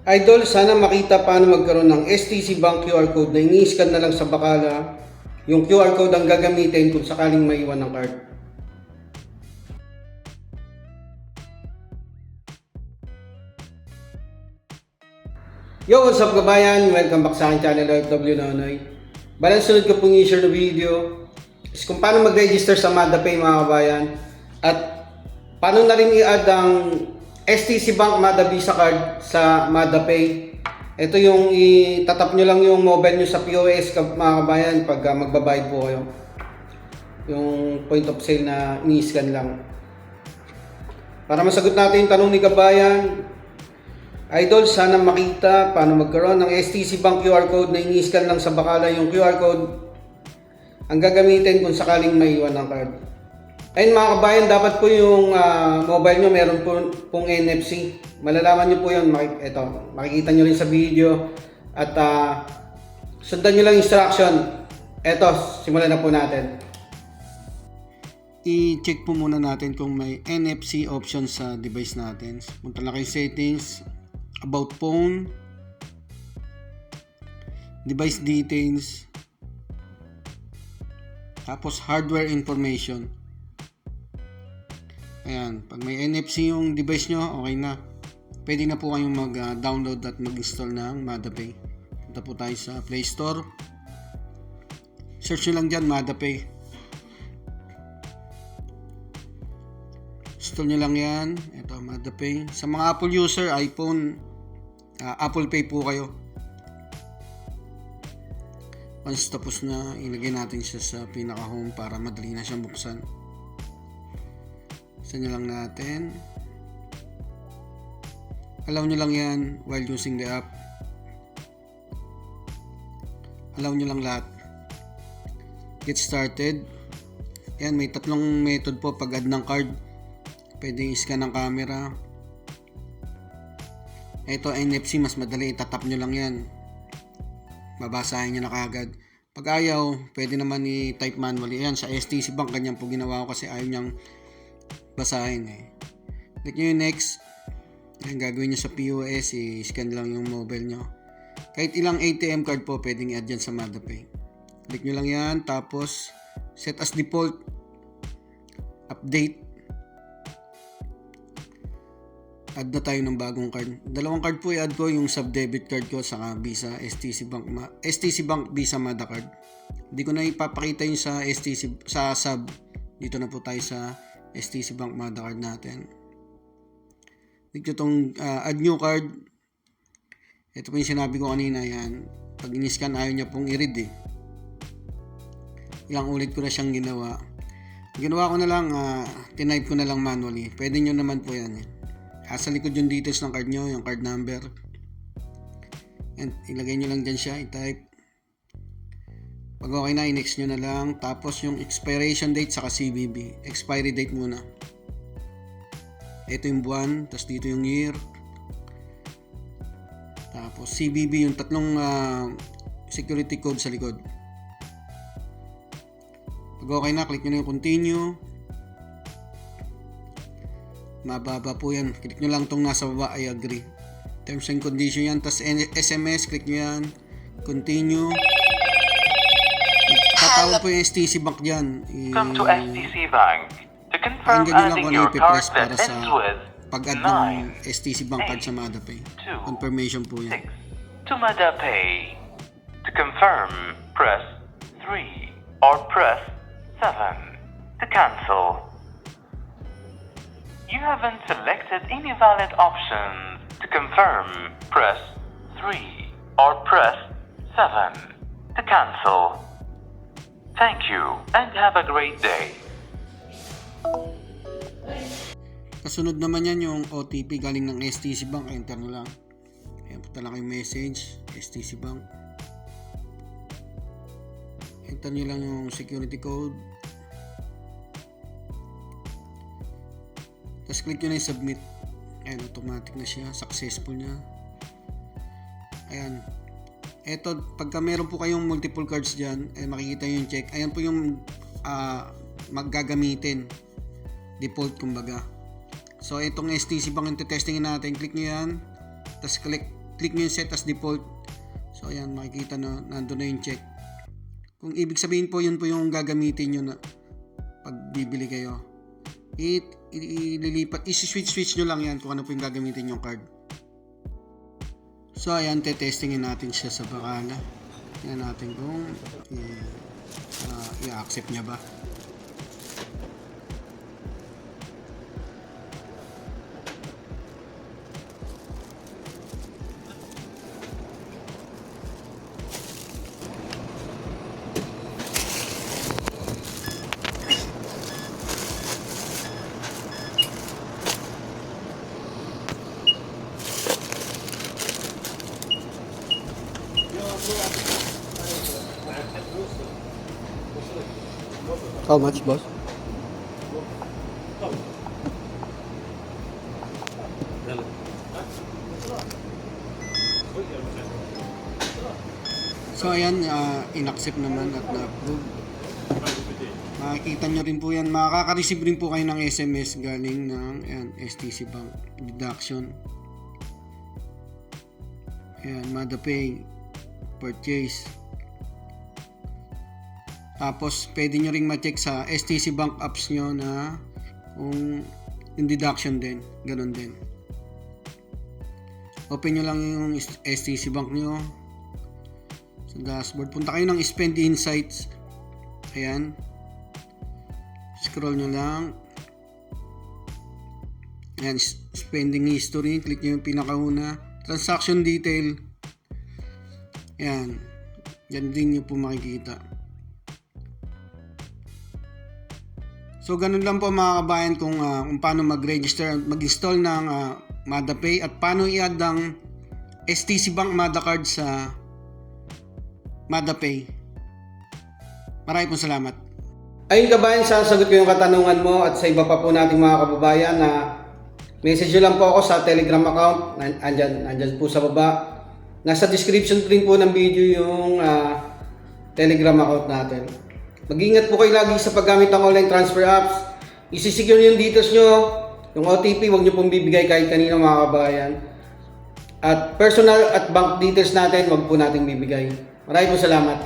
Idol, sana makita paano magkaroon ng STC Bank QR code na ini-scan na lang sa bakala. Yung QR code ang gagamitin kung sakaling maiwan ng card. Yo, what's up kabayan? Welcome back sa aking channel, OFW Nonoy. Balang sunod ko pong i-share na video is kung paano mag-register sa MadaPay mga kabayan. At paano na rin i-add ang STC Bank Mada Visa Card sa MadaPay. Ito yung itatap nyo lang yung mobile nyo sa POS mga kabayan pag magbabayad po kayo. Yung point of sale na ini-scan lang. Para masagot natin yung tanong ni kabayan, Idol, sana makita paano magkaroon ng STC Bank QR code na ini-scan lang sa bakala. Yung QR code ang gagamitin kung sakaling maiwan ng card. Ayun mga kabayan, dapat po yung mobile nyo meron pong NFC. Malalaman nyo po yun. Ito, makikita nyo rin sa video. At sundan nyo lang instruction. Ito, simulan na po natin. I-check po muna natin kung may NFC option sa device natin. Punta lang kayo settings, about phone, device details, tapos hardware information. Ayan, pag may NFC yung device nyo, okay na. Pwede na po kayong mag-download at mag-install ng MadaPay. Punta po tayo sa Play Store. Search nyo lang dyan, MadaPay. Install nyo lang yan. Ito, MadaPay. Sa mga Apple user, iPhone, Apple Pay po kayo. Once tapos na, ilagay natin siya sa pinaka-home para madali na siyang buksan. Buksan nyo lang natin. Allow nyo lang yan while using the app. Allow nyo lang lahat. Get started. Yan, may tatlong method po pag add ng card. Pwede i-scan ng camera. Ito NFC, mas madali, itatap nyo lang yan. Babasahin nyo na kagad. Pag ayaw, pwede naman i-type manually. Yan, sa STC Bank, ganyan po ginawa ko kasi ayaw nyang basahin eh. Click nyo yung next. Yan, gagawin nyo sa POS, i-scan lang yung mobile nyo. Kahit ilang ATM card po, pwedeng i-add yan sa MadaPay. Click nyo lang yan, tapos set as default. Update. Add na tayo ng bagong card. Dalawang card po i-add ko, yung sub-debit card ko saka Visa, STC Bank Visa Mada card. Hindi ko na ipapakita yung sa STC sa sub. Dito na po tayo sa STC Bank Mada card natin. Dito itong add new card. Ito po yung sinabi ko kanina, yan. Pag in-scan ayaw niya pong i-read eh. Ilang ulit ko na siyang ginawa. Ginawa ko na lang, tinype ko na lang manually. Pwede nyo naman po yan eh. Sa likod yung details ng card nyo, yung card number. And ilagay nyo lang dyan siya, i-type. Pag okay na, i-next nyo na lang. Tapos yung expiration date saka CVV. Expiry date muna. Ito yung buwan, tapos dito yung year. Tapos CVV, yung tatlong security code sa likod. Pag okay na, click nyo na yung continue. Mababa po yan. Click nyo lang itong nasa baba, I agree. Terms and condition yan. Tapos SMS, click nyo yan. Continue. Tatawag po yung STC Bank dyan. Come to STC Bank to confirm adding your card that ends with pag-add ng STC Bank card sa MadaPay. Confirmation po yan. 6 to MadaPay. To confirm, press 3 or press 7 to cancel. You haven't selected any valid options. To confirm, press 3 or press 7 to cancel. Thank you and have a great day. Kasunod naman yan yung OTP galing ng STC Bank. Enter nyo lang. Ayan, punta lang yung message. STC Bank. Enter nyo lang yung security code. Tapos click nyo na yung submit. Ayan, automatic na siya. Successful niya. Ayan. Eto, pagka meron po kayong multiple cards dyan, makikita nyo yung check. Ayan po yung maggagamitin. Default kumbaga. So, itong STC Bank yung testingin natin. Click nyo yan. Tapos click click nyo yung set as default. So ayan, makikita na nandun na yung check. Kung ibig sabihin po, yun po yung gagamitin nyo na pag bibili kayo. Ililipat, isi-switch nyo lang yan kung ano po yung gagamitin yung card. So ayan, testingin natin siya sa bakala. Tingnan natin kung i-accept niya ba. How much, boss? So ayan, in-accept naman at na-approve. Makikita nyo rin po yan. Makaka-receive rin po kayo ng SMS galing ng STC Bank deduction. Ayan, MadaPay purchase. Tapos pwede nyo ring ma-check sa STC Bank apps nyo na kung yung deduction din, ganun din. Open nyo lang yung STC Bank nyo sa dashboard. Punta kayo ng Spend Insights. Ayan. Scroll nyo lang. Ayan, spending history. Click nyo yung pinakauna. Transaction detail. Ayan. Yan din nyo po makikita. So, ganun lang po mga kabayan kung paano mag-register at mag-install ng MadaPay at paano i-add ang STC Bank Mada card sa MadaPay. Maraming pong salamat. Ayun kabayan, sasagot ko yung katanungan mo at sa iba pa po nating mga kababayan na message nyo lang po ako sa Telegram account. Andyan po sa baba. Nasa description rin po ng video yung Telegram account natin. Mag-ingat po kayo lagi sa paggamit ng online transfer apps. Isisecure nyo yung details nyo. Yung OTP, huwag nyo pong bibigay kahit kanino mga kabayan. At personal at bank details natin, huwag po natin bibigay. Maraming po salamat.